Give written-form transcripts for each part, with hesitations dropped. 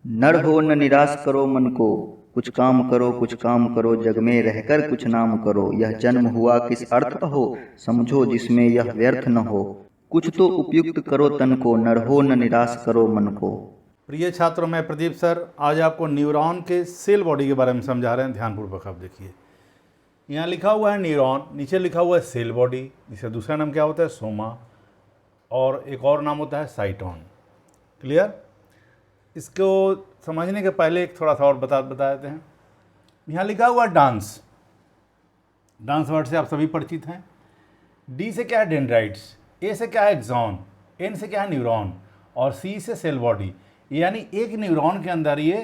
नर हो न निराश करो मन को, कुछ काम करो, जग में रहकर कुछ नाम करो। यह जन्म हुआ किस अर्थ का हो, समझो जिसमें यह व्यर्थ न हो। कुछ तो उपयुक्त करो तन को, नर हो न निराश करो मन को। प्रिय छात्रों, मैं प्रदीप सर आज आपको न्यूरॉन के सेल बॉडी के बारे में समझा रहे हैं। ध्यानपूर्वक आप देखिए, यहाँ लिखा हुआ है न्यूरॉन, नीचे लिखा हुआ है सेल बॉडी, जिसका दूसरा नाम क्या होता है सोमा, और एक और नाम होता है साइटोन। क्लियर? इसको समझने के पहले एक थोड़ा सा और बता देते हैं। यहाँ लिखा हुआ डांस, डांस वर्ड से आप सभी परिचित हैं। डी से क्या है डेंड्राइट्स, ए से क्या है एक्सॉन, एन से क्या है न्यूरॉन, और सी से सेल बॉडी। यानी एक न्यूरॉन के अंदर ये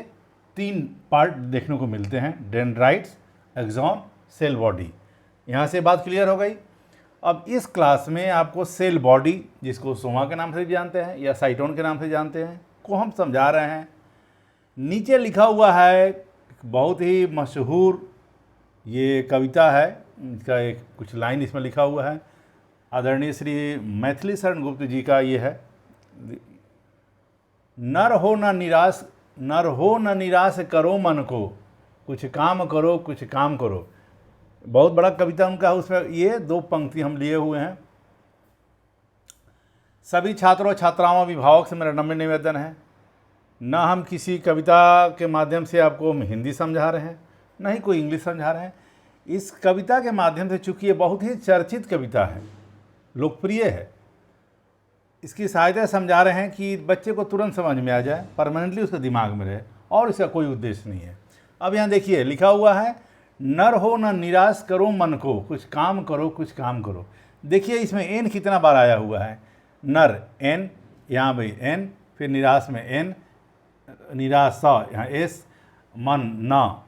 तीन पार्ट देखने को मिलते हैं, डेंड्राइट्स, एक्सॉन, सेल बॉडी। यहाँ से बात क्लियर हो गई। अब इस क्लास में आपको सेल बॉडी, जिसको सोमा के नाम से भी जानते हैं या साइटोन के नाम से जानते हैं, को हम समझा रहे हैं। नीचे लिखा हुआ है बहुत ही मशहूर ये कविता है, इसका एक कुछ लाइन इसमें लिखा हुआ है। आदरणीय श्री मैथिली शरण गुप्त जी का ये है, नर हो न निराश करो मन को, कुछ काम करो कुछ काम करो। बहुत बड़ा कविता उनका है, उसमें ये दो पंक्ति हम लिए हुए हैं। सभी छात्रों छात्राओं अभिभावक से मेरा नम्र निवेदन है, न हम किसी कविता के माध्यम से आपको हिंदी समझा रहे हैं, न ही कोई इंग्लिश समझा रहे हैं। इस कविता के माध्यम से, चूँकि ये बहुत ही चर्चित कविता है, लोकप्रिय है, इसकी सहायता समझा रहे हैं कि बच्चे को तुरंत समझ में आ जाए, परमानेंटली उसके दिमाग में रहे, और इसका कोई उद्देश्य नहीं है। अब यहाँ देखिए लिखा हुआ है, नर हो न निराश करो मन को, कुछ काम करो कुछ काम करो। देखिए इसमें एन कितना बार आया हुआ है, नर एन, यहाँ भाई एन, फिर निराश में एन, निराश यहाँ एस, मन न,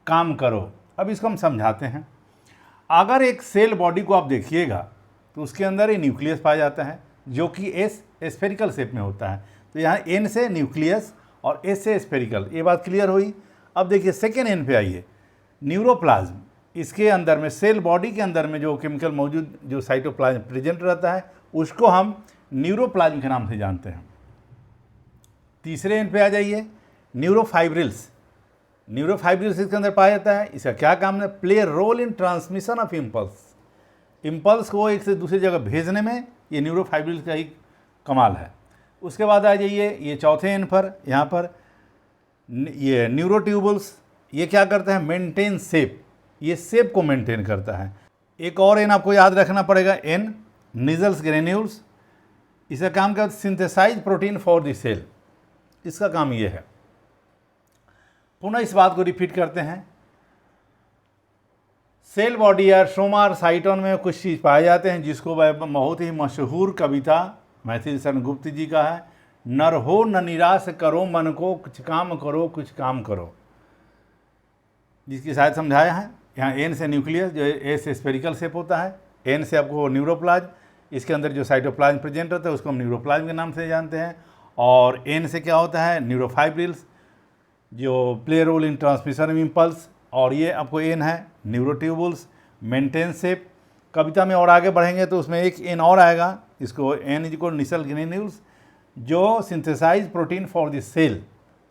काम करो। अब इसको हम समझाते हैं। अगर एक सेल बॉडी को आप देखिएगा तो उसके अंदर ये न्यूक्लियस पाया जाता है, जो कि एस स्फेरिकल शेप में होता है। तो यहाँ एन से न्यूक्लियस और एस से स्फेरिकल, ये बात क्लियर हुई। अब देखिए सेकेंड एन पे आइए, न्यूरोप्लाज्म। इसके अंदर में, सेल बॉडी के अंदर में जो केमिकल मौजूद, जो साइटोप्लाज्म प्रेजेंट रहता है, उसको हम न्यूरोप्लाज्म के नाम से जानते हैं। तीसरे एन पे आ जाइए, न्यूरोफाइब्रिल्स। न्यूरोफाइब्रिल्स इसके अंदर पाया जाता है। इसका क्या काम है? Play role in transmission of impulse. Impulse को एक से दूसरी जगह भेजने में ये न्यूरोफाइब्रिल्स का ही कमाल है। उसके बाद आ जाइए ये चौथे एन पर, यहाँ पर ये न्यूरोट्यूबल्स। ये क्या करता है? मेंटेन शेप, ये शेप को मेंटेन करता है। एक और एन आपको याद रखना पड़ेगा, एन, निजल्स ग्रेन्यूल्स। इसका काम क्या? Synthesise protein for the cell, इसका काम ये है। पुनः इस बात को रिपीट करते हैं, सेल बॉडी या सोमा और साइटोन में कुछ चीज़ पाए जाते हैं, जिसको बहुत ही मशहूर कविता मैथिली शरण गुप्त जी का है, नर हो न निराश करो मन को, कुछ काम करो कुछ काम करो, जिसकी शायद समझाया है। यहाँ एन से न्यूक्लियस, जो एस से स्फेरिकल शेप होता है, एन से आपको न्यूरोप्लाज्म, इसके अंदर जो साइटोप्लाज्म प्रेजेंट होता है उसको हम न्यूरोप्लाज्म के नाम से जानते हैं। और एन से क्या होता है? न्यूरोफाइब्रिल्स, जो play role in transmission of impulse. और ये आपको एन है, न्यूरोट्यूबल्स, मेंटेन शेप। कविता में और आगे बढ़ेंगे तो उसमें एक एन और आएगा, इसको N is equal Nissl granules, जो synthesise protein for the cell,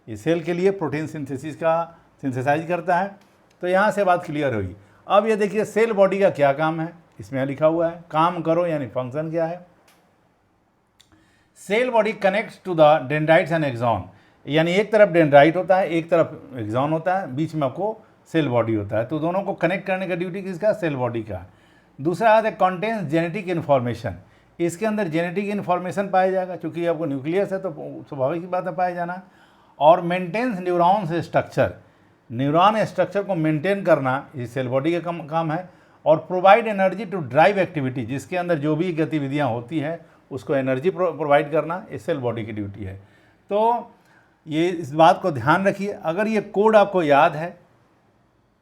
ये सेल के लिए प्रोटीन सिंथेसिस का सिंथेसाइज करता है। तो यहाँ से बात क्लियर हुई। अब ये देखिए सेल बॉडी का क्या काम है, इसमें लिखा हुआ है, काम करो यानी फंक्शन क्या है। Cell body connects to the dendrites and axon, यानी एक तरफ डेंड्राइट होता है, एक तरफ एक्सॉन होता है, बीच में आपको सेल बॉडी होता है। तो दोनों को कनेक्ट करने का ड्यूटी किसका? सेल बॉडी का। दूसरा आता है कंटेन्स जेनेटिक इन्फॉर्मेशन, इसके अंदर जेनेटिक इन्फॉर्मेशन पाया जाएगा, क्योंकि आपको न्यूक्लियस है तो स्वाभाविक बात है पाया जाना। और maintains neurons structure, neuron structure को मेंटेन करना ये सेल बॉडी का काम है। और provide energy to drive activity, जिसके अंदर जो भी गतिविधियाँ होती हैं उसको एनर्जी प्रोवाइड करना ये सेल बॉडी की ड्यूटी है। तो ये इस बात को ध्यान रखिए, अगर ये कोड आपको याद है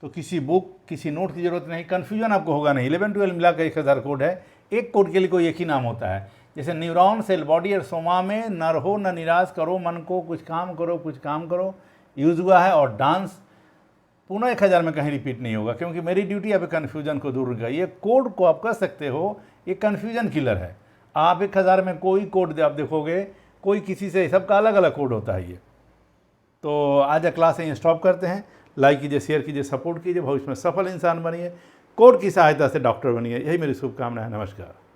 तो किसी बुक, किसी नोट की ज़रूरत नहीं, कन्फ्यूजन आपको होगा नहीं। 11-12 मिला कर 1000 कोड है, एक कोड के लिए कोई एक ही नाम होता है। जैसे न्यूरॉन, सेल बॉडी और सोमा में नर हो न निराश करो मन को, कुछ काम करो कुछ काम करो यूज़ हुआ है। और डांस पुनः 1000 में कहीं रिपीट नहीं होगा, क्योंकि मेरी ड्यूटी अब कन्फ्यूजन को दूर कर। ये कोड को आप कर सकते हो, ये कन्फ्यूजन किलर है। आप 1000 में कोई कोड आप देखोगे, कोई किसी से, सबका अलग अलग कोड होता है ये। तो आज का क्लास यहीं स्टॉप करते हैं। लाइक कीजिए, शेयर कीजिए, सपोर्ट कीजिए, भविष्य में सफल इंसान बनिए, कोर्ट की सहायता से डॉक्टर बनिए। यही मेरी शुभकामना है। नमस्कार।